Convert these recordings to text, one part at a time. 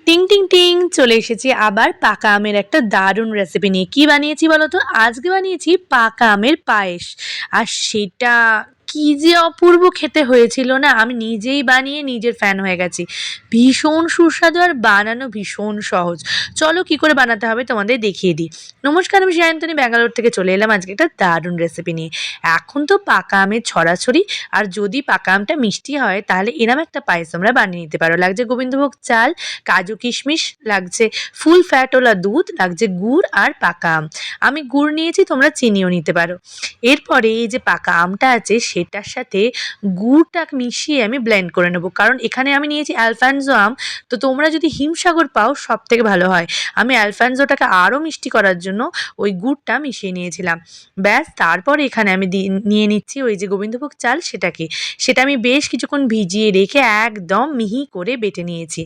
টিং টিং টিং চলে এসেছি আবার পাকা আমের একটা দারুণ রেসিপি নিয়ে। কি বানিয়েছি বলো তো? আজকে বানিয়েছি পাকা আমের পায়েস। আর সেটা কি যে অপূর্ব খেতে হয়েছিল না, আমি নিজেই বানিয়ে নিজের ফ্যান হয়ে গেছি। ভীষণ সুস্বাদু আর বানানো ভীষণ সহজ। চলো কি করে বানাতে হবে তোমাদের দেখিয়ে দিই। নমস্কার, আমি সায়ন্তনী ব্যাঙ্গালোর থেকে চলে এলাম আজকে একটা দারুণ রেসিপি নিয়ে। এখন তো পাকা আমের ছড়াছড়ি, আর যদি পাকা আমটা মিষ্টি হয় তাহলে এরম একটা পায়েস তোমরা বানিয়ে নিতে পারো। লাগছে গোবিন্দভোগ চাল, কাজু কিশমিশ, লাগছে ফুল ফ্যাটওয়ালা দুধ, লাগছে গুড় আর পাকা আম। আমি গুড় নিয়েছি, তোমরা চিনিও নিতে পারো। এরপরে এই যে পাকা আমটা আছে সেটার সাথে গুড়টা মিশিয়ে আমি ব্লেন্ড করে নেবো, কারণ এখানে আমি নিয়েছি অ্যালফানজো আম। তো তোমরা যদি হিমসাগর পাও সব থেকে ভালো হয়। আমি অ্যালফানজোটাকে আরও মিষ্টি করার জন্য ওই গুড়টা মিশিয়ে নিয়েছিলাম। ব্যাস, তারপর এখানে আমি নিয়ে নিচ্ছি ওই যে গোবিন্দভোগ চাল, সেটা আমি বেশ কিছুক্ষণ ভিজিয়ে রেখে একদম মিহি করে বেটে নিয়েছি।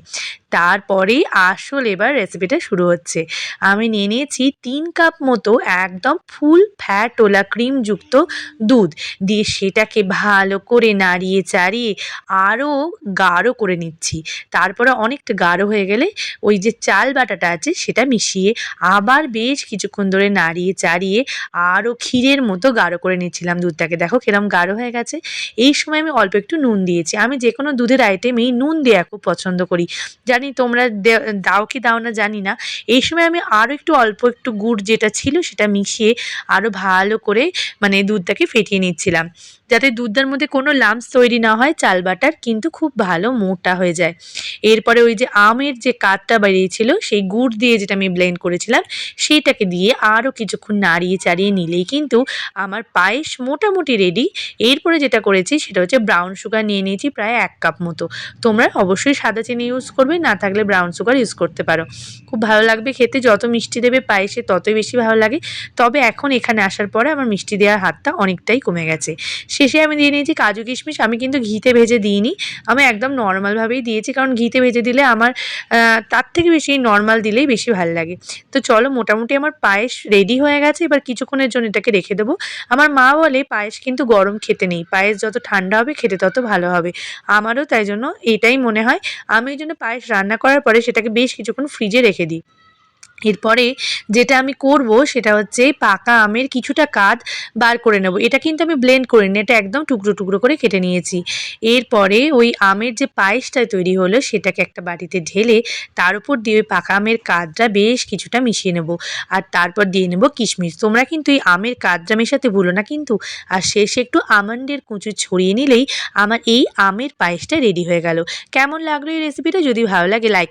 তারপরেই আসল এবার রেসিপিটা শুরু হচ্ছে। আমি নিয়ে নিয়েছি 3 কাপ মতো একদম ফুল ফ্যাটওয়ালা ক্রিমযুক্ত দুধ, দিয়ে সেটাকে ভালো করে নাড়িয়ে চাড়িয়ে আরও গাঢ় করে নিচ্ছি। তারপরে অনেকটা গাঢ় হয়ে গেলে ওই যে চাল বাটাটা আছে সেটা মিশিয়ে আবার বেশ কিছুক্ষণ ধরে নাড়িয়ে চাড়িয়ে আরও ক্ষীরের মতো গাঢ় করে নিচ্ছিলাম দুধটাকে। দেখো কিরম গাঢ় হয়ে গেছে। এই সময় আমি অল্প একটু নুন দিয়েছি। আমি যে কোনো দুধের আইটেমেই নুন দেওয়া খুব পছন্দ করি। জানি তোমরা দাও কি দাও না জানি না। এই সময় আমি আরও একটু অল্প একটু গুড় যেটা ছিল সেটা মিশিয়ে আরও ভালো করে মানে দুধটাকে ফেটিয়ে নিচ্ছিলাম, যাতে দুধটার মধ্যে কোনো লাম্পস তৈরি না হয়, চাল বাটার কিন্তু খুব ভালো মোটা হয়ে যায়। এরপরে ওই যে আমের যে কাঠটা বেরিয়েছিল সেই গুড় দিয়ে যেটা আমি ব্লেন্ড করেছিলাম সেইটাকে দিয়ে আরও কিছুক্ষণ নাড়িয়ে চাড়িয়ে নিলেই কিন্তু আমার পায়েস মোটামুটি রেডি। এরপরে যেটা করেছি সেটা হচ্ছে ব্রাউন সুগার নিয়ে নিয়েছি প্রায় 1 কাপ মতো। তোমরা অবশ্যই সাদা চিনি ইউজ করবে, না থাকলে ব্রাউন সুগার ইউজ করতে পারো। খুব ভালো লাগবে খেতে, যত মিষ্টি দেবে পায়েসে ততই বেশি ভালো লাগে। তবে এখন এখানে আসার পরে আমার মিষ্টি দেওয়ার হাতটা অনেকটাই কমে গেছে। শেষে আমি দিয়ে নিয়েছি কাজু কিশমিশ। আমি কিন্তু ঘিতে ভেজে দিইনি, আমি একদম নর্মালভাবেই দিয়েছি, কারণ ঘিতে ভেজে দিলে আমার তার থেকে বেশি নর্মাল দিলেই বেশি ভালো লাগে। তো চলো, মোটামুটি আমার পায়েস রেডি হয়ে গেছে। এবার কিছুক্ষণের জন্য এটাকে রেখে দেবো। আমার মা বলে পায়েস কিন্তু গরম খেতে নেই, পায়েস যত ঠান্ডা হবে খেতে তত ভালো হবে। আমারও তাই জন্য এটাই মনে হয়। আমি ওই জন্য পায়েস রান্না করার পরে সেটাকে বেশ কিছুক্ষণ ফ্রিজে রেখে দিই। এরপরে যেটা আমি করব সেটা হচ্ছে পাকা আমের কিছুটা কাঠ বার করে নেব। এটা কিন্তু আমি ব্লেন্ড করিনি, এটা একদম টুকরো টুকরো করে কেটে নিয়েছি। এরপরে ওই আমের যে পায়েসটা তৈরি হলো সেটাকে একটা বাটিতে ঢেলে তার উপর দিয়ে ওই পাকা আমের কাঠটা বেশ কিছুটা মিশিয়ে নেব। আর তারপর দিয়ে নেব কিশমিশ। তোমরা কিন্তু এই আমের কাঠটা মেশাতে ভুলো না কিন্তু। আর শেষে একটু আমন্ডের কুচি ছড়িয়ে নিলেই আমার এই আমের পায়েসটা রেডি হয়ে গেল। কেমন লাগলো এই রেসিপিটা? যদি ভালো লাগে লাইক